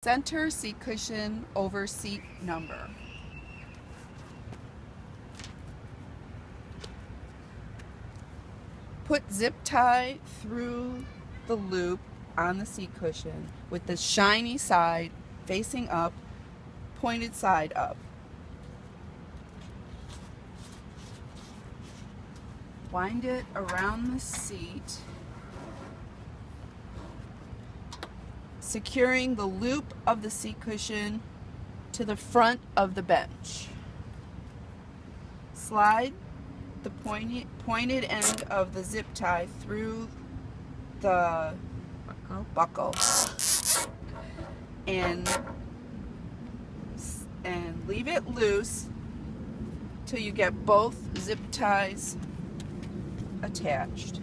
Center seat cushion over seat number. Put zip tie through the loop on the seat cushion with the shiny side facing up, pointed side up. Wind it around the seat, securing the loop of the seat cushion to the front of the bench. Slide the pointed end of the zip tie through the buckle and leave it loose till you get both zip ties attached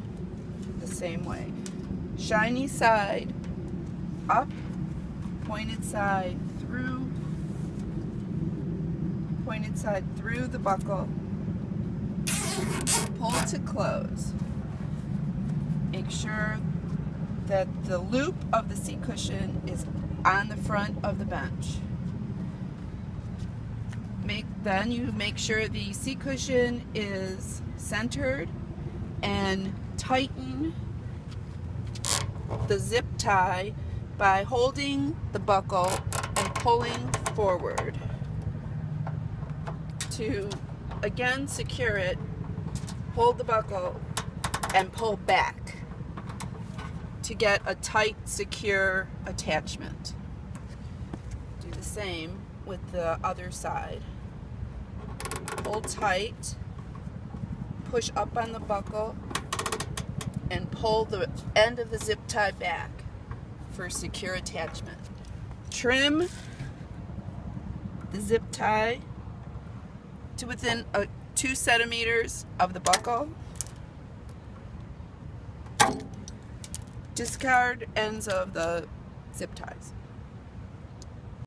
the same way. Shiny side up, pointed side through the buckle. Pull to close. Make sure that the loop of the seat cushion is on the front of the bench. Then you make sure the seat cushion is centered and tighten the zip tie by holding the buckle and pulling forward. To again secure it, hold the buckle and pull back to get a tight, secure attachment. Do the same with the other side. Hold tight, push up on the buckle, and pull the end of the zip tie back for secure attachment. Trim the zip tie to within 2 centimeters of the buckle. Discard ends of the zip ties.